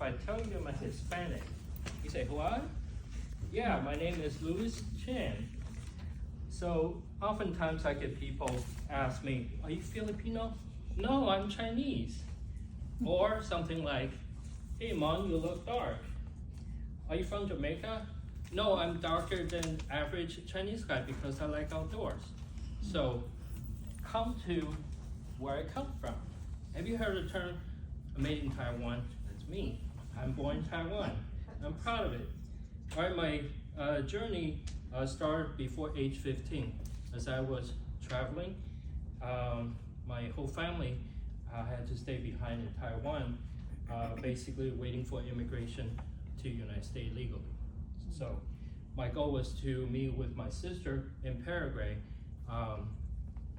if I tell you I'm Hispanic, you say, what? Yeah, my name is Louis Chen. So oftentimes I get people ask me, are you Filipino? No, I'm Chinese. Or something like, hey Mon, you look dark. Are you from Jamaica? No, I'm darker than average Chinese guy because I like outdoors. So come to where I come from. Have you heard the term made in Taiwan? That's me. I'm born in Taiwan. I'm proud of it. All right, my journey started before age 15. As I was traveling, my whole family had to stay behind in Taiwan, basically waiting for immigration to United States legally. So my goal was to meet with my sister in Paraguay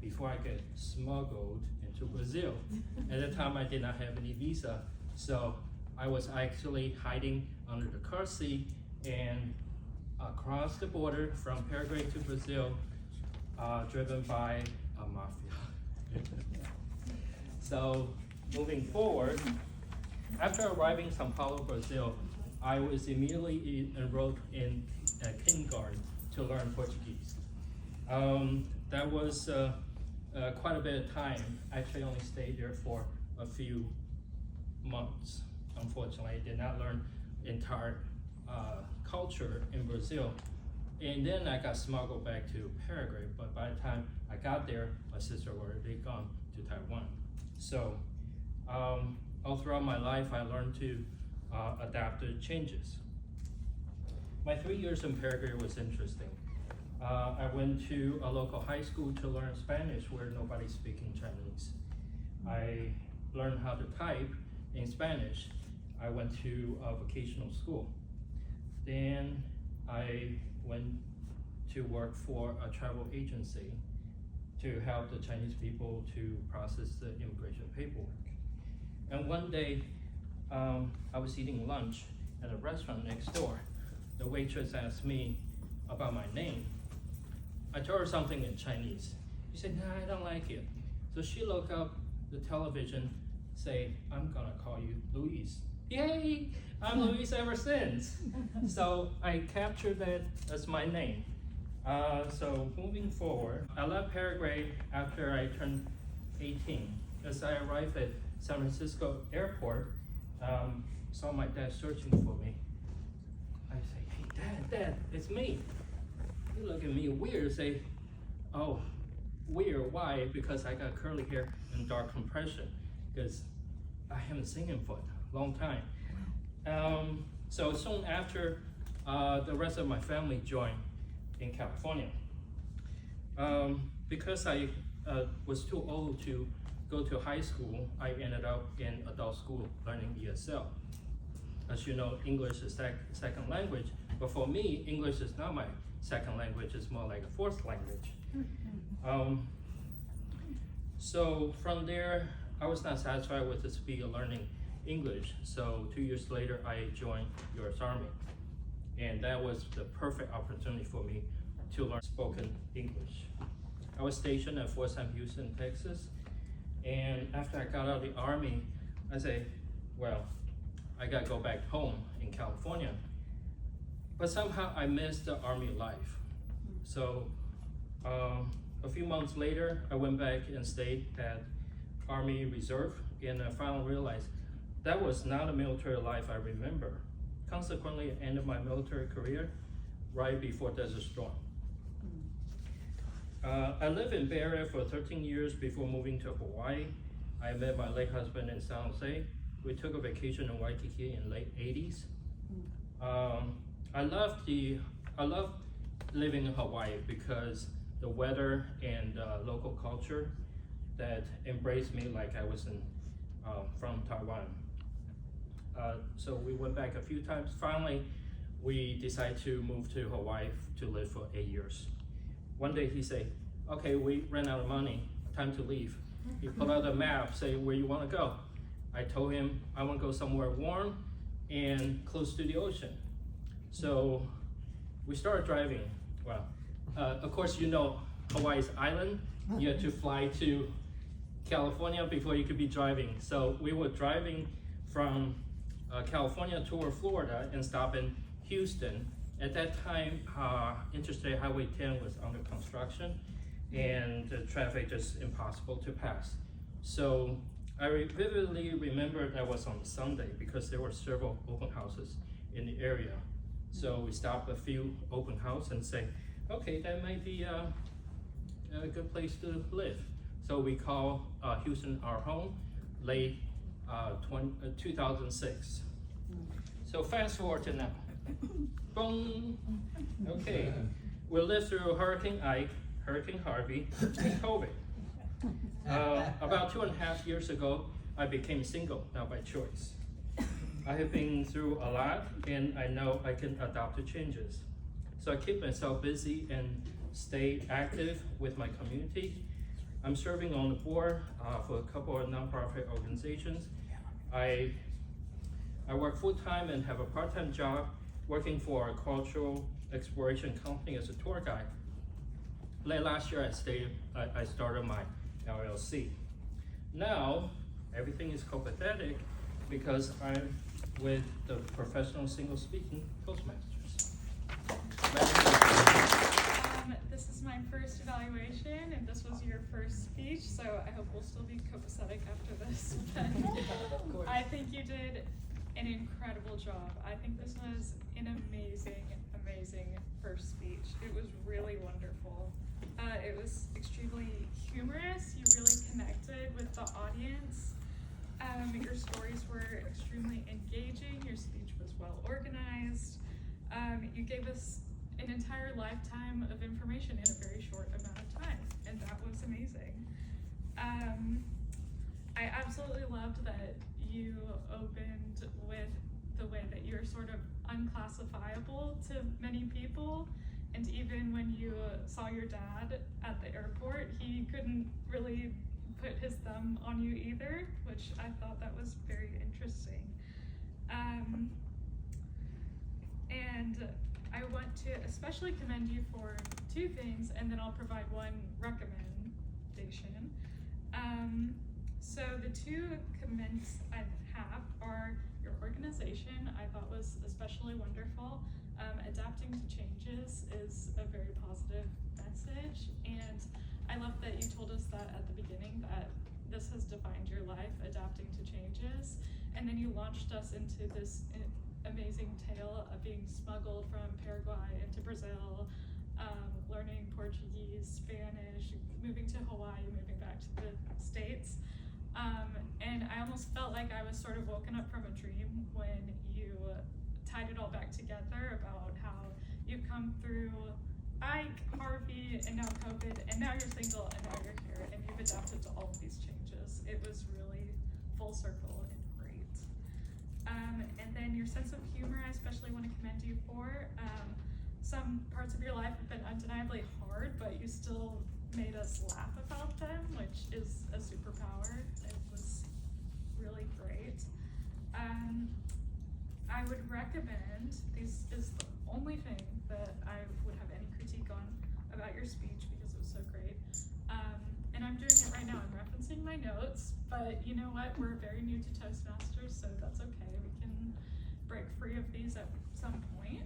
before I get smuggled into Brazil. At the time I did not have any visa, so I was actually hiding under the car seat and across the border from Paraguay to Brazil, driven by a mafia. So moving forward, after arriving in Sao Paulo, Brazil, I was immediately enrolled in kindergarten to learn Portuguese. That was quite a bit of time. Actually only stayed there for a few months. Unfortunately, I did not learn entire culture in Brazil. And then I got smuggled back to Paraguay, but by the time I got there, my sister already gone to Taiwan. So all throughout my life, I learned to adapt to changes. My 3 years in Paraguay was interesting. I went to a local high school to learn Spanish where nobody's speaking Chinese. I learned how to type in Spanish. I went to a vocational school. Then I went to work for a travel agency to help the Chinese people to process the immigration paperwork. And one day, I was eating lunch at a restaurant next door. The waitress asked me about my name. I told her something in Chinese. She said, nah, I don't like it. So she looked up the television, say, I'm gonna call you Luis. Yay, I'm Luis ever since. So I captured that as my name. So moving forward, I left Paraguay after I turned 18. As I arrived at San Francisco airport, saw my dad searching for me. I say, hey dad, it's me. He look at me weird, say, oh, weird, why? Because I got curly hair and dark complexion, because I haven't seen him for a long time. So soon after, the rest of my family joined in California. Because I was too old to go to high school, I ended up in adult school learning ESL. As you know, English is second language, but for me, English is not my second language, it's more like a fourth language. So from there, I was not satisfied with the speed of learning English, so 2 years later, I joined US Army. And that was the perfect opportunity for me to learn spoken English. I was stationed at Fort Sam Houston, Texas, and after I got out of the Army, I said, well, I gotta go back home in California. But somehow I missed the Army life. So a few months later, I went back and stayed at Army Reserve, and I finally realized that was not a military life I remember. Consequently, I ended my military career right before Desert Storm. I lived in Bay Area for 13 years before moving to Hawaii. I met my late husband in San Jose. We took a vacation in Waikiki in late 80s. I love living in Hawaii because the weather and local culture that embraced me like I was from Taiwan. So we went back a few times. Finally, we decided to move to Hawaii to live for 8 years. One day he said, okay, we ran out of money, time to leave. He pulled out a map, say where you want to go. I told him I want to go somewhere warm and close to the ocean. So we started driving. Well, of course, you know Hawaii's island. You had to fly to California before you could be driving. So we were driving from California toward Florida and stop in Houston. At that time, Interstate Highway 10 was under construction and the traffic just impossible to pass. So I vividly remember that was on a Sunday because there were several open houses in the area. So we stopped a few open houses and say, okay, that might be a good place to live. So we call Houston our home, late 2006. So fast forward to now. Boom. Okay, we lived through Hurricane Ike, Hurricane Harvey, and COVID. About 2.5 years ago, I became single, not by choice. I have been through a lot, and I know I can adapt to changes. So I keep myself busy and stay active with my community. I'm serving on the board for a couple of nonprofit organizations. I work full-time and have a part-time job working for a cultural exploration company as a tour guide. Late last year, I started my LLC. Now, everything is copacetic because I'm with the Professional Single Speaking Toastmasters. This is my first evaluation, and this was your first speech, so I hope we'll still be copacetic after this. But I think you did an incredible job. I think this was an amazing, amazing first speech. It was really wonderful. It was extremely humorous. You really connected with the audience. Your stories were extremely engaging. Your speech was well organized. You gave us an entire lifetime of information in a very short amount of time, and that was amazing. I absolutely loved that you opened with the way that you're sort of unclassifiable to many people, and even when you saw your dad at the airport, he couldn't really put his thumb on you either, which I thought that was very interesting. And I want to especially commend you for two things, and then I'll provide one recommendation. So the two commends I have are your organization. I thought was especially wonderful. Adapting to changes is a very positive message, and I love that you told us that at the beginning, that this has defined your life, adapting to changes, and then you launched us into this amazing tale of being smuggled from Paraguay into Brazil, learning Portuguese, Spanish, moving to Hawaii, moving back to the States. And I almost felt like I was sort of woken up from a dream when you tied it all back together about how you've come through Ike, Harvey, and now COVID, and now you're single, and now you're here, and you've adapted to all of these changes. It was really full circle and great. And then your sense of humor, I especially want to commend you for. Some parts of your life have been undeniably hard, but you still made us laugh about them, which is a superpower. It was really great. I would recommend, this is the only thing that I would have any critique on about your speech because it was so great. And I'm doing it right now, I'm referencing my notes, but you know what, we're very new to Toastmasters, so that's okay. We can break free of these at some point.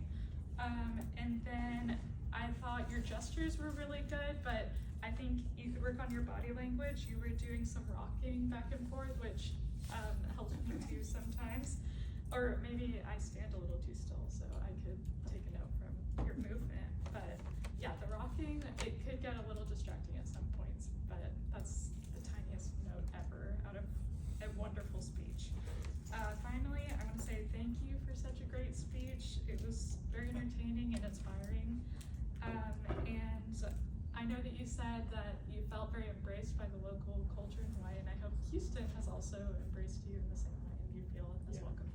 And then I thought your gestures were really good, but I think you could work on your body language. You were doing some rocking back and forth, which helped me too sometimes. Or maybe I stand a little too still, so I could take a note from your movement. But yeah, the rocking, it could get a little distracting at some points, but that's the tiniest note ever out of a wonderful speech. Finally, I want to say thank you for such a great speech. It was very entertaining and inspiring. And I know that you said that you felt very embraced by the local culture in Hawaii, and I hope Houston has also embraced you in the same way and you feel as welcome.